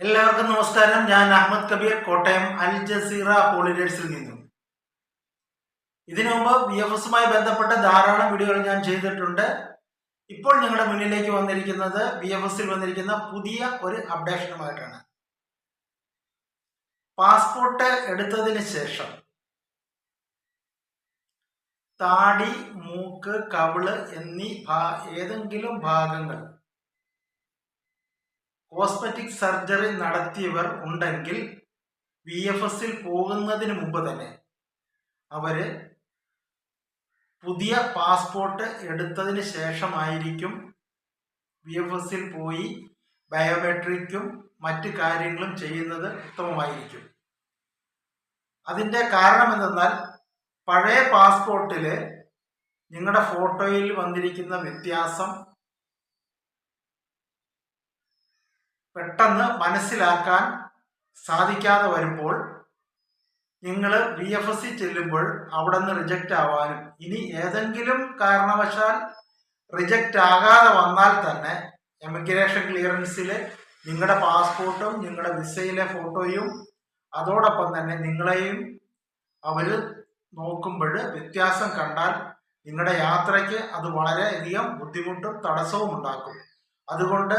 എല്ലാവർക്കും നമസ്കാരം. ഞാൻ അഹമ്മദ് കബീർ, കോട്ടയം അൽ ജസീറ ഹോളിഡേഴ്സിൽ നിന്നും. ഇതിനു മുമ്പ് BFSുമായി ബന്ധപ്പെട്ട ധാരാളം വീഡിയോകൾ ഞാൻ ചെയ്തിട്ടുണ്ട്. ഇപ്പോൾ നിങ്ങളുടെ മുന്നിലേക്ക് വന്നിരിക്കുന്നത് BFSിൽ വന്നിരിക്കുന്ന പുതിയ ഒരു അപ്ഡേഷനുമായിട്ടാണ്. പാസ്പോർട്ട് എടുത്തതിന് ശേഷം താടി, മൂക്ക്, കവിള് എന്നീ ഏതെങ്കിലും ഭാഗങ്ങൾ കോസ്മെറ്റിക് സർജറി നടത്തിയവർ ഉണ്ടെങ്കിൽ BFSിൽ പോകുന്നതിന് മുമ്പ് തന്നെ അവര് പുതിയ പാസ്പോർട്ട് എടുത്തതിന് ശേഷമായിരിക്കും BFSിൽ പോയി ബയോമെട്രിക്കും മറ്റ് കാര്യങ്ങളും ചെയ്യുന്നത് ഉത്തമമായിരിക്കും. അതിൻ്റെ കാരണം എന്തെന്നാൽ പഴയ പാസ്പോർട്ടിൽ നിങ്ങളുടെ ഫോട്ടോയിൽ വന്നിരിക്കുന്ന വ്യത്യാസം പെട്ടെന്ന് മനസ്സിലാക്കാൻ സാധിക്കാതെ വരുമ്പോൾ നിങ്ങൾ BFSിൽ ചെല്ലുമ്പോൾ അവിടെ നിന്ന് റിജക്റ്റ് ആവാനും, ഇനി ഏതെങ്കിലും കാരണവശാൽ റിജക്റ്റ് ആകാതെ വന്നാൽ തന്നെ എമിഗ്രേഷൻ ക്ലിയറൻസിൽ നിങ്ങളുടെ പാസ്പോർട്ടും നിങ്ങളുടെ വിസയിലെ ഫോട്ടോയും അതോടൊപ്പം തന്നെ നിങ്ങളെയും അവർ നോക്കുമ്പോൾ വ്യത്യാസം കണ്ടാൽ നിങ്ങളുടെ യാത്രയ്ക്ക് അത് വളരെയധികം ബുദ്ധിമുട്ടും തടസ്സവും ഉണ്ടാക്കും. അതുകൊണ്ട്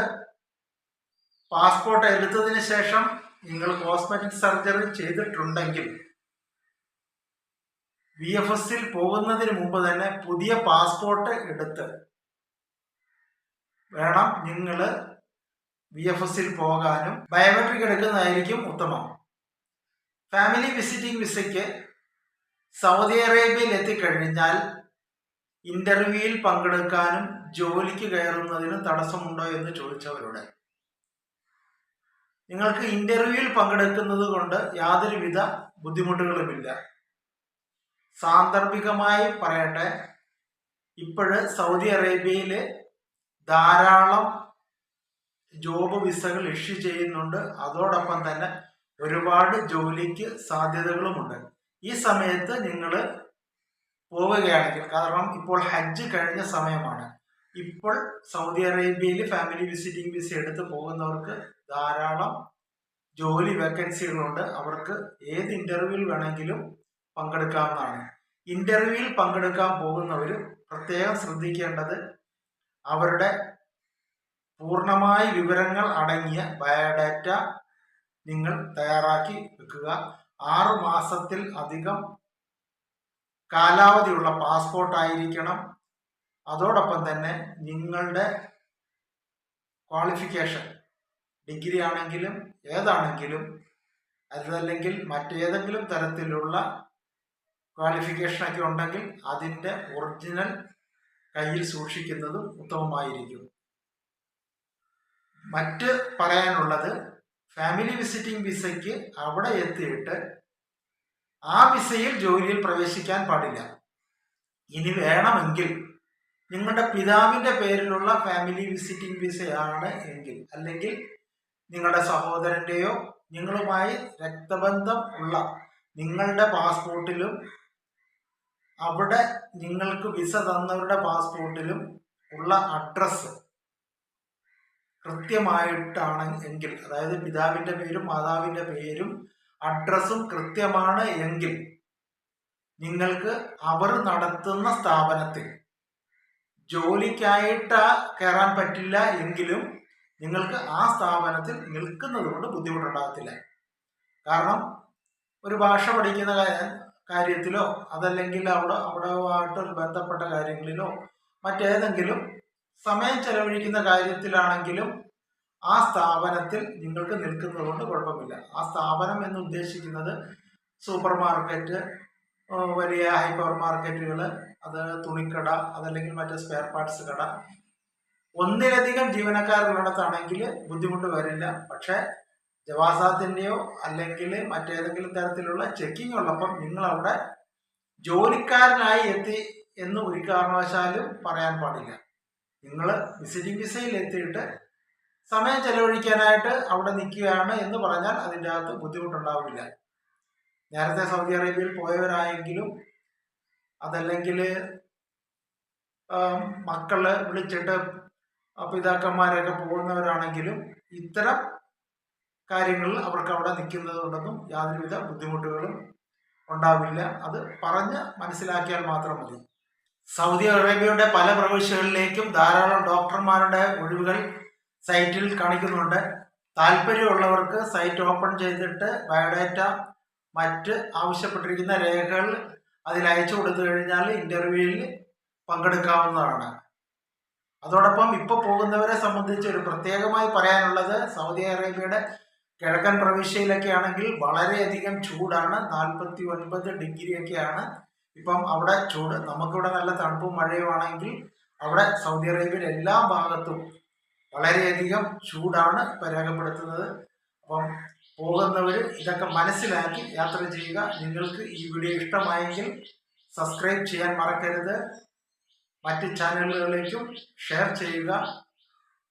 പാസ്പോർട്ട് എടുത്തതിന് ശേഷം നിങ്ങൾ കോസ്മെറ്റിക് സർജറി ചെയ്തിട്ടുണ്ടെങ്കിൽ BFSിൽ പോകുന്നതിന് മുമ്പ് തന്നെ പുതിയ പാസ്പോർട്ട് എടുത്ത് വേണം നിങ്ങൾ BFSിൽ പോകാനും ബയോമെട്രിക് എടുക്കുന്നതായിരിക്കും ഉത്തമം. ഫാമിലി വിസിറ്റിംഗ് വിസയ്ക്ക് സൗദി അറേബ്യയിൽ എത്തിക്കഴിഞ്ഞാൽ ഇന്റർവ്യൂവിൽ പങ്കെടുക്കാനും ജോലിക്ക് കയറുന്നതിനും തടസ്സമുണ്ടോ എന്ന് ചോദിച്ചവരോട്, നിങ്ങൾക്ക് ഇന്റർവ്യൂവിൽ പങ്കെടുക്കുന്നത് കൊണ്ട് യാതൊരുവിധ ബുദ്ധിമുട്ടുകളുമില്ല. സാന്ദർഭികമായി പറയട്ടെ, ഇപ്പോഴ് സൗദി അറേബ്യയിൽ ധാരാളം ജോബ് വിസകൾ ഇഷ്യൂ ചെയ്യുന്നുണ്ട്. അതോടൊപ്പം തന്നെ ഒരുപാട് ജോലിക്ക് സാധ്യതകളുമുണ്ട്. ഈ സമയത്ത് നിങ്ങൾ പോവുകയാണെങ്കിൽ, കാരണം ഇപ്പോൾ ഹജ്ജ് കഴിഞ്ഞ സമയമാണ്, ഇപ്പോൾ സൗദി അറേബ്യയിൽ ഫാമിലി വിസിറ്റിംഗ് വിസ എടുത്ത് പോകുന്നവർക്ക് ധാരാളം ജോലി വേക്കൻസികളുണ്ട്. അവർക്ക് ഏത് ഇന്റർവ്യൂവിൽ വേണമെങ്കിലും പങ്കെടുക്കാവുന്നതാണ്. ഇന്റർവ്യൂവിൽ പങ്കെടുക്കാൻ പോകുന്നവർ പ്രത്യേകം ശ്രദ്ധിക്കേണ്ടത് അവരുടെ പൂർണ്ണമായ വിവരങ്ങൾ അടങ്ങിയ ബയോഡാറ്റ നിങ്ങൾ തയ്യാറാക്കി വെക്കുക. 6 മാസത്തിൽ അധികം കാലാവധിയുള്ള പാസ്പോർട്ട് ആയിരിക്കണം. അതോടൊപ്പം തന്നെ നിങ്ങളുടെ ക്വാളിഫിക്കേഷൻ, ഡിഗ്രി ആണെങ്കിലും ഏതാണെങ്കിലും, അതല്ലെങ്കിൽ മറ്റേതെങ്കിലും തരത്തിലുള്ള ക്വാളിഫിക്കേഷനൊക്കെ ഉണ്ടെങ്കിൽ അതിൻ്റെ ഒറിജിനൽ കയ്യിൽ സൂക്ഷിക്കുന്നതും ഉത്തമമായിരിക്കും. മറ്റ് പറയാനുള്ളത്, ഫാമിലി വിസിറ്റിംഗ് വിസയ്ക്ക് അവിടെ എത്തിയിട്ട് ആ വിസയിൽ ജോലിയിൽ പ്രവേശിക്കാൻ പാടില്ല. ഇനി വേണമെങ്കിൽ നിങ്ങളുടെ പിതാവിൻ്റെ പേരിലുള്ള ഫാമിലി വിസിറ്റിംഗ് വിസയാണ് എങ്കിൽ, അല്ലെങ്കിൽ നിങ്ങളുടെ സഹോദരൻ്റെയോ നിങ്ങളുമായി രക്തബന്ധം ഉള്ള നിങ്ങളുടെ പാസ്പോർട്ടിലും അവിടെ നിങ്ങൾക്ക് വിസ തന്നവരുടെ പാസ്പോർട്ടിലും ഉള്ള അഡ്രസ്സ് കൃത്യമായിട്ടാണ് എങ്കിൽ, അതായത് പിതാവിൻ്റെ പേരും മാതാവിൻ്റെ പേരും അഡ്രസ്സും കൃത്യമാണ് എങ്കിൽ നിങ്ങൾക്ക് അവർ നടത്തുന്ന സ്ഥാപനത്തിൽ ജോലിക്കായിട്ട് കയറാൻ പറ്റില്ല എങ്കിലും നിങ്ങൾക്ക് ആ സ്ഥാപനത്തിൽ നിൽക്കുന്നത് കൊണ്ട് ബുദ്ധിമുട്ടുണ്ടാകത്തില്ല. കാരണം ഒരു ഭാഷ പഠിക്കുന്ന കാര്യത്തിലോ അതല്ലെങ്കിൽ അവിടെയായിട്ട് ബന്ധപ്പെട്ട കാര്യങ്ങളിലോ മറ്റേതെങ്കിലും സമയം ചെലവഴിക്കുന്ന കാര്യത്തിലാണെങ്കിലും ആ സ്ഥാപനത്തിൽ നിങ്ങൾക്ക് നിൽക്കുന്നത് കൊണ്ട് കുഴപ്പമില്ല. ആ സ്ഥാപനം എന്ന് ഉദ്ദേശിക്കുന്നത് സൂപ്പർ മാർക്കറ്റ്, വലിയ ഹൈപ്പർ മാർക്കറ്റുകൾ, അത് തുണിക്കട, അതല്ലെങ്കിൽ മറ്റേ സ്പെയർ പാർട്സ് കട, ഒന്നിലധികം ജീവനക്കാരുള്ളിടത്താണെങ്കിൽ ബുദ്ധിമുട്ട് വരില്ല. പക്ഷേ ജവാസാത്തിൻ്റെയോ അല്ലെങ്കിൽ മറ്റേതെങ്കിലും തരത്തിലുള്ള ചെക്കിംഗ് ഉള്ളപ്പം നിങ്ങൾ അവിടെ ജോലിക്കാരനായി എത്തി എന്ന് ഒരു കാരണവശാലും പറയാൻ പാടില്ല. നിങ്ങൾ വിസിറ്റിംഗ് വിസയിൽ എത്തിയിട്ട് സമയം ചെലവഴിക്കാനായിട്ട് അവിടെ നിൽക്കുകയാണ് എന്ന് പറഞ്ഞാൽ അതിൻ്റെ അകത്ത് ബുദ്ധിമുട്ടുണ്ടാവില്ല. നേരത്തെ സൗദി അറേബ്യയിൽ പോയവരായെങ്കിലും അതല്ലെങ്കിൽ മക്കള് വിളിച്ചിട്ട് പിതാക്കന്മാരൊക്കെ പോകുന്നവരാണെങ്കിലും ഇത്തരം കാര്യങ്ങളിൽ അവർക്ക് അവിടെ നിൽക്കുന്നത് കൊണ്ടൊന്നും യാതൊരുവിധ ബുദ്ധിമുട്ടുകളും ഉണ്ടാവില്ല. അത് പറഞ്ഞ് മനസ്സിലാക്കിയാൽ മാത്രം മതി. സൗദി അറേബ്യയുടെ പല പ്രവിശ്യകളിലേക്കും ധാരാളം ഡോക്ടർമാരുടെ ഒഴിവുകൾ സൈറ്റിൽ കാണിക്കുന്നുണ്ട്. താല്പര്യമുള്ളവർക്ക് സൈറ്റ് ഓപ്പൺ ചെയ്തിട്ട് ബയോഡാറ്റ മറ്റ് ആവശ്യപ്പെട്ടിരിക്കുന്ന രേഖകൾ അതിൽ അയച്ചു കൊടുത്തു കഴിഞ്ഞാൽ ഇന്റർവ്യൂവിൽ പങ്കെടുക്കാവുന്നതാണ്. അതോടൊപ്പം ഇപ്പോൾ പോകുന്നവരെ സംബന്ധിച്ച് ഒരു പ്രത്യേകമായി പറയാനുള്ളത്, സൗദി അറേബ്യയുടെ കിഴക്കൻ പ്രവിശ്യയിലൊക്കെ ആണെങ്കിൽ വളരെയധികം ചൂടാണ്. 49 ഡിഗ്രിയൊക്കെയാണ് ഇപ്പം അവിടെ ചൂട്. നമുക്കിവിടെ നല്ല തണുപ്പും മഴയുമാണെങ്കിൽ അവിടെ സൗദി അറേബ്യയിൽ എല്ലാ ഭാഗത്തും വളരെയധികം ചൂടാണ് ഇപ്പം രേഖപ്പെടുത്തുന്നത്. അപ്പം പോകുന്നവർ ഇതൊക്കെ മനസ്സിലാക്കി യാത്ര ചെയ്യുക. നിങ്ങൾക്ക് ഈ വീഡിയോ ഇഷ്ടമായെങ്കിൽ സബ്സ്ക്രൈബ് ചെയ്യാൻ മറക്കരുത്. മറ്റ് ചാനലുകളിലേക്കും ഷെയർ ചെയ്യുക.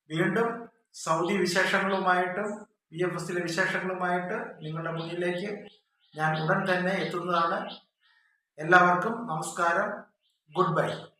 വീണ്ടും സൗദി വിശേഷങ്ങളുമായിട്ടും VFSലെ വിശേഷങ്ങളുമായിട്ട് നിങ്ങളുടെ മുന്നിലേക്ക് ഞാൻ ഉടൻ തന്നെ എത്തുന്നതാണ്. എല്ലാവർക്കും നമസ്കാരം. Good bye.